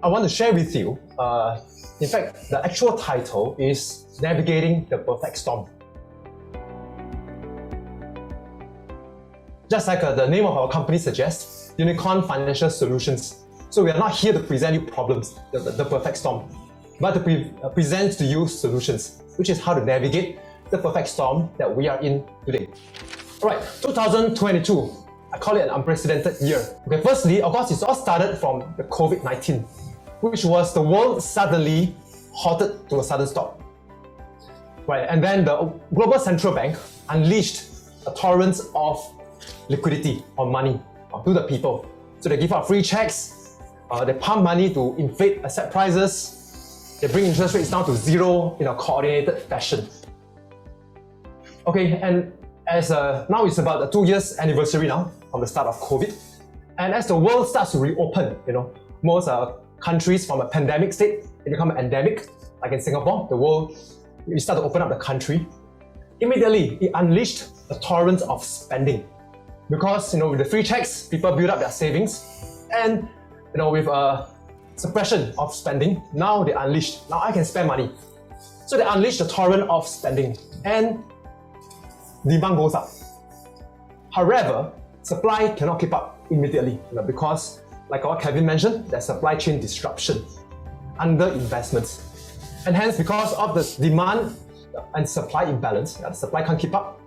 I want to share with you, in fact, the actual title is Navigating the Perfect Storm. Just like the name of our company suggests, Unicorn Financial Solutions. So we are not here to present you problems, the perfect storm, but to present to you solutions, which is how to navigate the perfect storm that we are in today. Alright, 2022, I call it an unprecedented year. Okay, firstly, of course, it all started from the COVID-19, which was the world suddenly halted to a sudden stop. Right, and then the global central bank unleashed a torrent of liquidity or money to the people. So they give out free checks, they pump money to inflate asset prices, they bring interest rates down to zero in a coordinated fashion. Okay, and as now it's about the 2 years anniversary now from the start of COVID, and as the world starts to reopen, most countries from a pandemic state, they become an endemic, like in Singapore, the world, we start to open up the country. Immediately, it unleashed a torrent of spending. Because with the free checks, people build up their savings, and with a suppression of spending, now they unleashed. Now I can spend money. So they unleashed a torrent of spending, and demand goes up. However, supply cannot keep up immediately, because like what Kevin mentioned, there's supply chain disruption, underinvestments, and hence because of the demand and supply imbalance, the supply can't keep up,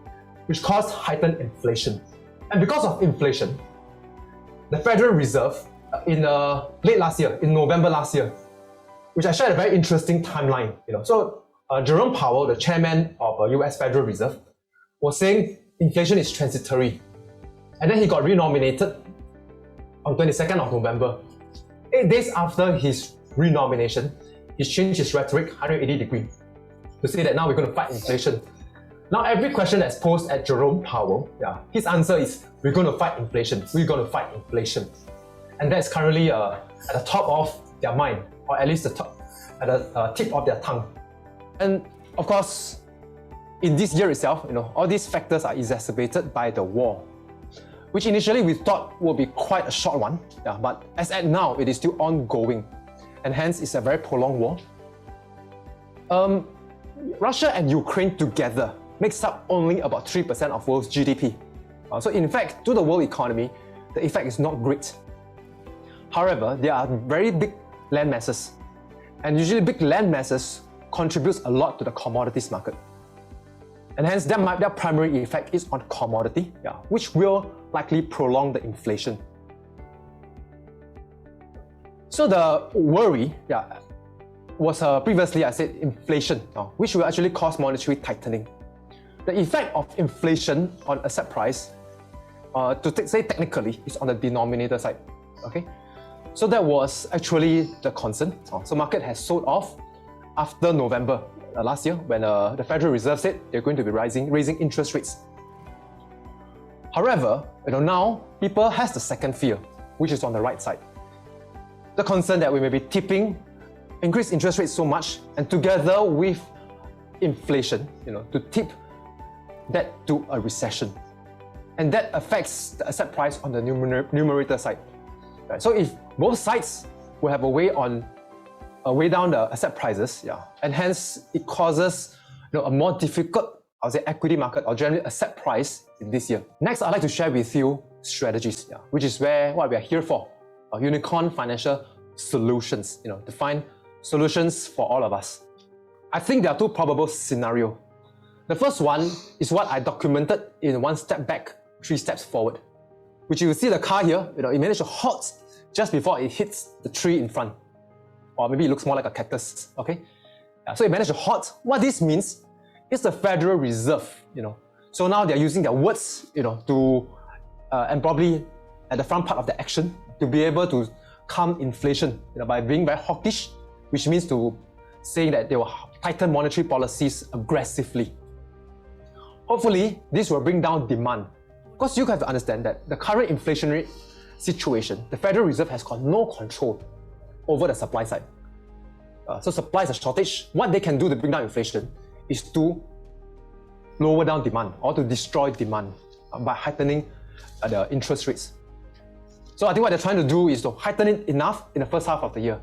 which caused heightened inflation. And because of inflation, the Federal Reserve in late last year, in November last year, which I shared a very interesting timeline. So Jerome Powell, the chairman of US Federal Reserve, was saying inflation is transitory. And then he got renominated on 22nd of November. 8 days after his renomination, he changed his rhetoric 180 degrees to say that now we're going to fight inflation. Now every question that's posed at Jerome Powell, his answer is, we're going to fight inflation, we're going to fight inflation. And that's currently at the top of their mind, or at least at the tip of their tongue. And of course, in this year itself, all these factors are exacerbated by the war, which initially we thought would be quite a short one, but as at now, it is still ongoing, and hence it's a very prolonged war. Russia and Ukraine together makes up only about 3% of world's GDP. So in fact, to the world economy, the effect is not great. However, there are very big land masses, and usually big land masses contributes a lot to the commodities market. And hence, their primary effect is on commodity, which will likely prolong the inflation. So the worry was previously, I said, inflation, which will actually cause monetary tightening. The effect of inflation on asset price, to say technically, is on the denominator side. Okay, so that was actually the concern. So market has sold off after November last year, when the Federal Reserve said they're going to be raising interest rates. However, now people has the second fear, which is on the right side. The concern that we may be tipping increased interest rates so much, and together with inflation, to tip that to a recession. And that affects the asset price on the numerator side. Right? So if both sides will have a way down the asset prices, and hence it causes a more difficult, equity market or generally asset price in this year. Next, I'd like to share with you strategies, which is what we are here for. Unicorn Financial Solutions, to find solutions for all of us. I think there are two probable scenarios. The first one is what I documented in 1 step back, 3 steps forward, which you will see the car here, it managed to halt just before it hits the tree in front. Or maybe it looks more like a cactus, okay? So it managed to halt. What this means is the Federal Reserve, So now they're using their words, and probably at the front part of the action, to be able to calm inflation, by being very hawkish, which means to saying that they will tighten monetary policies aggressively. Hopefully, this will bring down demand. Because you have to understand that the current inflationary situation, the Federal Reserve has got no control over the supply side. So supply is a shortage. What they can do to bring down inflation is to lower down demand or to destroy demand by heightening the interest rates. So I think what they're trying to do is to heighten it enough in the first half of the year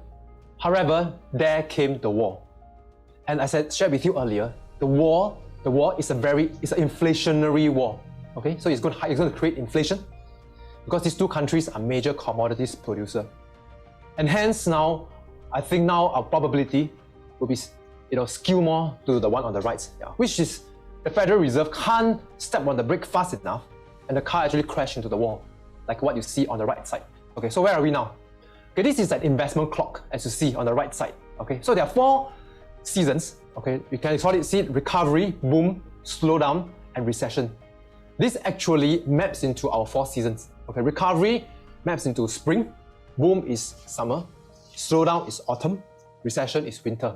However, there came the war. And as I shared with you earlier, the war is an inflationary war. Okay, so it's going to create inflation because these two countries are major commodities producer. And hence now, I think now our probability will be skew more to the one on the right, which is the Federal Reserve can't step on the brake fast enough and the car actually crashed into the wall, like what you see on the right side. Okay, so where are we now? Okay, this is an investment clock, as you see on the right side. Okay, so there are 4 seasons. Okay, you can see it: recovery, boom, slowdown, and recession. This actually maps into our 4 seasons. Okay, recovery maps into spring, boom is summer, slowdown is autumn, recession is winter.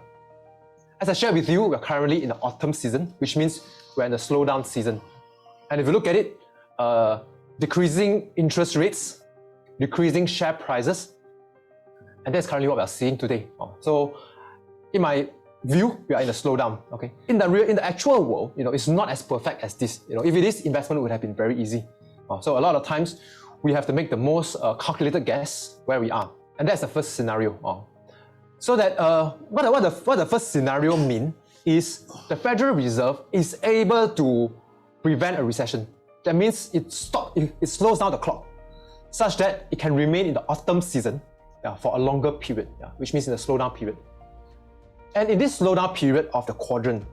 As I shared with you, we're currently in the autumn season, which means we're in the slowdown season. And if you look at it, decreasing interest rates, decreasing share prices, and that's currently what we're seeing today. So in my view, we are in a slowdown. Okay, in the actual world, it's not as perfect as this. If it is, investment would have been very easy. So a lot of times we have to make the most calculated guess where we are, and that's the first scenario. So that what the first scenario mean is the Federal Reserve is able to prevent a recession. That means it slows down the clock such that it can remain in the autumn season for a longer period, which means in the slowdown period. And in this slowdown period of the quadrant,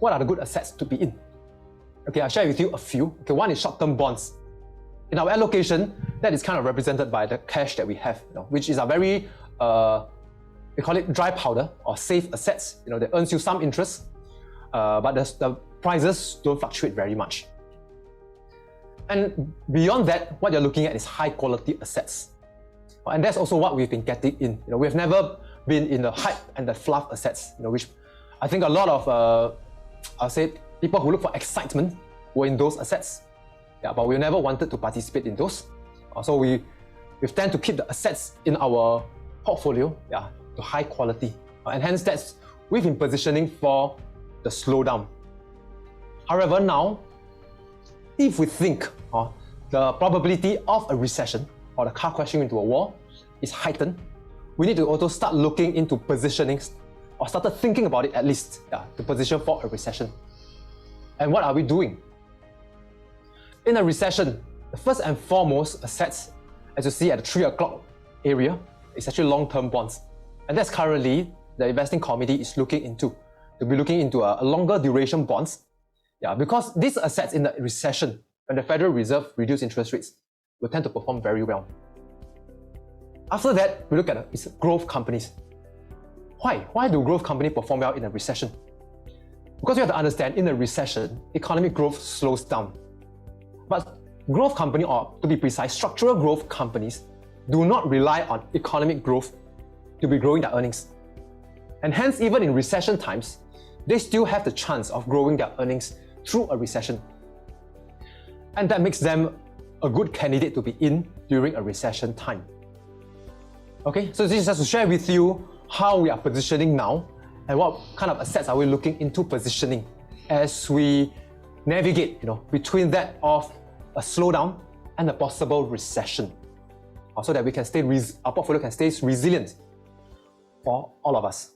what are the good assets to be in? Okay, I'll share with you a few. Okay, one is short-term bonds. In our allocation, that is kind of represented by the cash that we have, which is a very we call it dry powder or safe assets. That earns you some interest, but the prices don't fluctuate very much. And beyond that, what you're looking at is high quality assets. And that's also what we've been getting in. We've never been in the hype and the fluff assets, which I think a lot of, I'll say, people who look for excitement were in those assets. But we never wanted to participate in those. So we tend to keep the assets in our portfolio, to high quality. And hence we've been positioning for the slowdown. However, now, if we think the probability of a recession or the car crashing into a wall is heightened, we need to also start looking into positioning, or started thinking about it at least, to position for a recession. And what are we doing? In a recession, the first and foremost assets, as you see at the 3 o'clock area, is actually long-term bonds. And that's currently the investing committee is looking into. They'll be looking into a longer duration bonds. Because these assets in the recession, when the Federal Reserve reduce interest rates, will tend to perform very well. After that, we look at growth companies. Why? Why do growth companies perform well in a recession? Because you have to understand, in a recession, economic growth slows down. But growth company, or to be precise, structural growth companies, do not rely on economic growth to be growing their earnings. And hence, even in recession times, they still have the chance of growing their earnings through a recession. And that makes them a good candidate to be in during a recession time. Okay, so this is just to share with you how we are positioning now and what kind of assets are we looking into positioning as we navigate between that of a slowdown and a possible recession, so that we can our portfolio can stay resilient for all of us.